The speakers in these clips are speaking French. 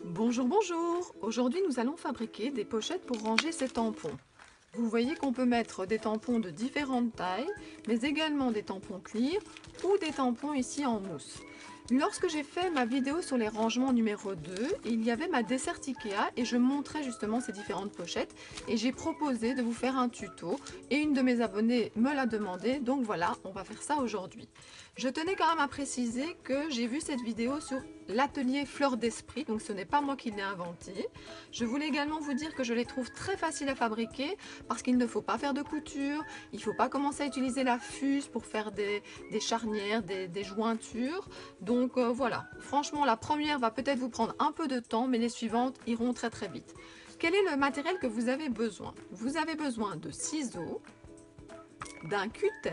Bonjour, bonjour! Aujourd'hui, nous allons fabriquer des pochettes pour ranger ces tampons. Vous voyez qu'on peut mettre des tampons de différentes tailles, mais également des tampons cuir ou des tampons ici en mousse. Lorsque j'ai fait ma vidéo sur les rangements numéro 2, il y avait ma desserte Ikea et je montrais justement ces différentes pochettes et j'ai proposé de vous faire un tuto et une de mes abonnées me l'a demandé, donc voilà, on va faire ça aujourd'hui. Je tenais quand même à préciser que j'ai vu cette vidéo sur l'atelier Fleur d'Esprit, donc ce n'est pas moi qui l'ai inventé. Je voulais également vous dire que je les trouve très faciles à fabriquer parce qu'il ne faut pas faire de couture, il ne faut pas commencer à utiliser la fuse pour faire des charnières, des jointures. Donc voilà, franchement la première va peut-être vous prendre un peu de temps, mais les suivantes iront très très vite. Quel est le matériel que vous avez besoin? Vous avez besoin de ciseaux, d'un cutter,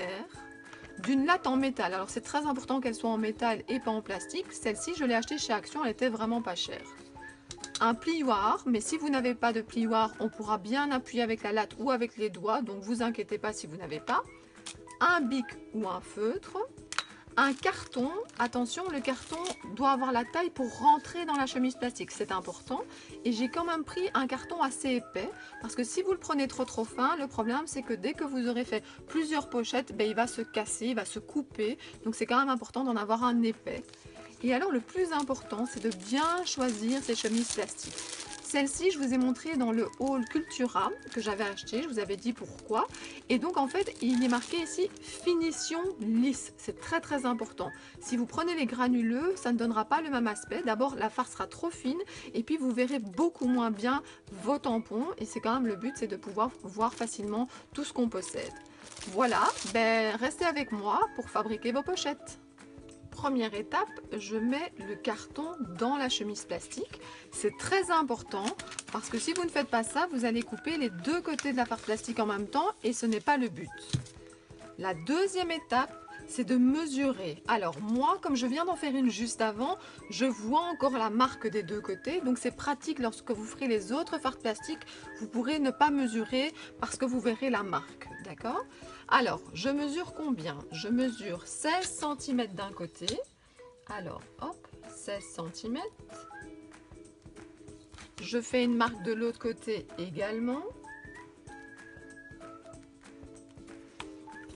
d'une latte en métal. Alors c'est très important qu'elle soit en métal et pas en plastique. Celle-ci je l'ai achetée chez Action, elle était vraiment pas chère. Un plioir, mais si vous n'avez pas de plioir, on pourra bien appuyer avec la latte ou avec les doigts, donc vous inquiétez pas si vous n'avez pas. Un bic ou un feutre. Un carton, attention, le carton doit avoir la taille pour rentrer dans la chemise plastique, c'est important. Et j'ai quand même pris un carton assez épais, parce que si vous le prenez trop fin, le problème c'est que dès que vous aurez fait plusieurs pochettes, il va se casser, il va se couper. Donc c'est quand même important d'en avoir un épais. Et alors le plus important, c'est de bien choisir ces chemises plastiques. Celle-ci, je vous ai montré dans le haul Cultura que j'avais acheté, je vous avais dit pourquoi. Et donc en fait, il est marqué ici finition lisse, c'est très très important. Si vous prenez les granuleux, ça ne donnera pas le même aspect. D'abord, la farce sera trop fine et puis vous verrez beaucoup moins bien vos tampons. Et c'est quand même le but, c'est de pouvoir voir facilement tout ce qu'on possède. Voilà, restez avec moi pour fabriquer vos pochettes. Première étape, je mets le carton dans la chemise plastique. C'est très important parce que si vous ne faites pas ça, vous allez couper les deux côtés de la farce plastique en même temps et ce n'est pas le but. La deuxième étape, c'est de mesurer. Alors moi, comme je viens d'en faire une juste avant, je vois encore la marque des deux côtés. Donc c'est pratique lorsque vous ferez les autres farces plastiques, vous pourrez ne pas mesurer parce que vous verrez la marque. D'accord? Alors, je mesure combien? Je mesure 16 cm d'un côté. Alors, hop, 16 cm. Je fais une marque de l'autre côté également.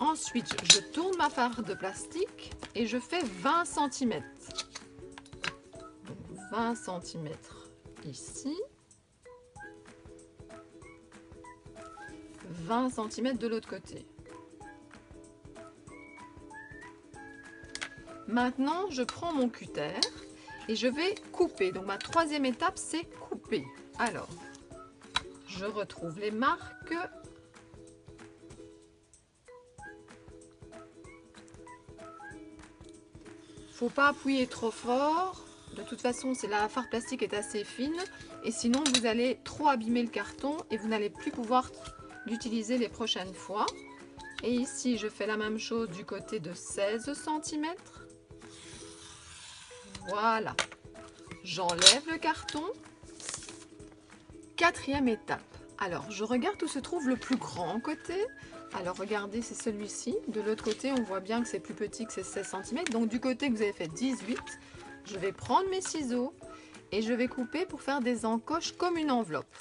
Ensuite, je tourne ma farce de plastique et je fais 20 cm. Donc 20 cm ici. 20 cm de l'autre côté. Maintenant, je prends mon cutter et je vais couper. Donc ma troisième étape, c'est couper. Alors, je retrouve les marques. Faut pas appuyer trop fort. De toute façon, la farce plastique est assez fine et sinon vous allez trop abîmer le carton et vous n'allez plus pouvoir l'utiliser les prochaines fois. Et ici, je fais la même chose du côté de 16 cm. Voilà. J'enlève le carton. Quatrième étape. Alors, je regarde où se trouve le plus grand côté. Alors, regardez, c'est celui-ci. De l'autre côté, on voit bien que c'est plus petit que ces 16 cm. Donc, du côté que vous avez fait 18, je vais prendre mes ciseaux et je vais couper pour faire des encoches comme une enveloppe.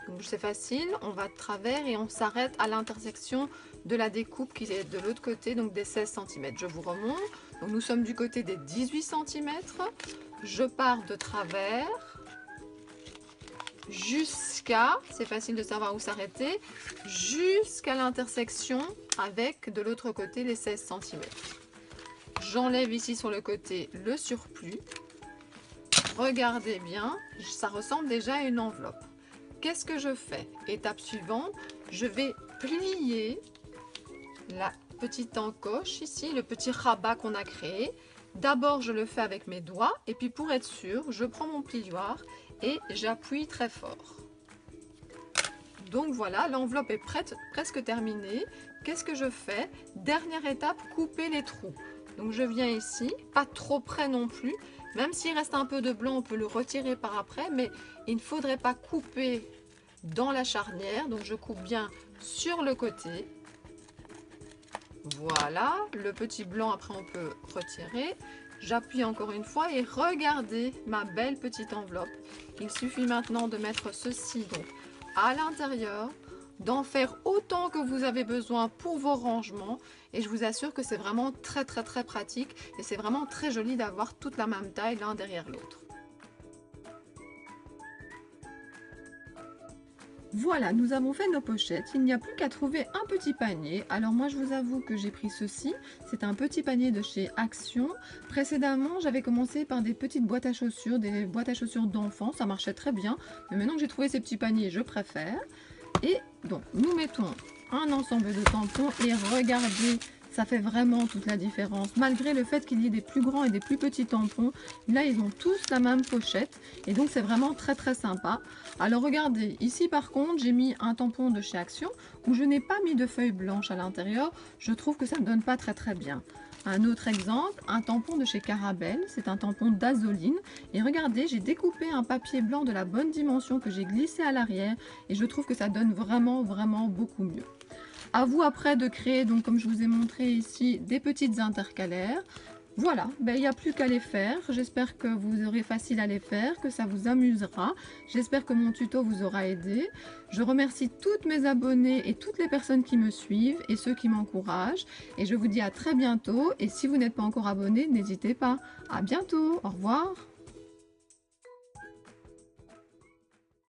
Donc, c'est facile. On va de travers et on s'arrête à l'intersection de la découpe qui est de l'autre côté, donc des 16 cm. Je vous remonte. Donc, nous sommes du côté des 18 cm. Je pars de travers jusqu'à, c'est facile de savoir où s'arrêter, jusqu'à l'intersection avec de l'autre côté les 16 cm. J'enlève ici sur le côté le surplus. Regardez bien, ça ressemble déjà à une enveloppe. Qu'est-ce que je fais? Étape suivante, je vais plier la petite encoche ici, le petit rabat qu'on a créé. D'abord, je le fais avec mes doigts et puis pour être sûr, je prends mon plioir et j'appuie très fort. Donc voilà, l'enveloppe est presque terminée. Qu'est-ce que je fais? Dernière étape, couper les trous. Donc je viens ici, pas trop près non plus. Même s'il reste un peu de blanc, on peut le retirer par après, mais il ne faudrait pas couper dans la charnière. Donc je coupe bien sur le côté. Voilà, le petit blanc après on peut retirer. J'appuie encore une fois et regardez ma belle petite enveloppe. Il suffit maintenant de mettre ceci donc à l'intérieur, d'en faire autant que vous avez besoin pour vos rangements et je vous assure que c'est vraiment très pratique et c'est vraiment très joli d'avoir toute la même taille l'un derrière l'autre. Voilà, nous avons fait nos pochettes, il n'y a plus qu'à trouver un petit panier. Alors moi je vous avoue que j'ai pris ceci, c'est un petit panier de chez Action. Précédemment j'avais commencé par des petites boîtes à chaussures, des boîtes à chaussures d'enfants, ça marchait très bien. Mais maintenant que j'ai trouvé ces petits paniers, je préfère. Et donc nous mettons un ensemble de tampons et regardez, ça fait vraiment toute la différence. Malgré le fait qu'il y ait des plus grands et des plus petits tampons, là ils ont tous la même pochette et donc c'est vraiment très sympa. Alors regardez, ici par contre j'ai mis un tampon de chez Action où je n'ai pas mis de feuilles blanches à l'intérieur. Je trouve que ça ne donne pas très bien. Un autre exemple, un tampon de chez Carabelle, c'est un tampon d'Azoline. Et regardez, j'ai découpé un papier blanc de la bonne dimension que j'ai glissé à l'arrière et je trouve que ça donne vraiment beaucoup mieux. À vous après de créer, donc comme je vous ai montré ici, des petites intercalaires. Voilà, il n'y a plus qu'à les faire. J'espère que vous aurez facile à les faire, que ça vous amusera. J'espère que mon tuto vous aura aidé. Je remercie toutes mes abonnés et toutes les personnes qui me suivent et ceux qui m'encouragent. Et je vous dis à très bientôt. Et si vous n'êtes pas encore abonné, n'hésitez pas. À bientôt. Au revoir.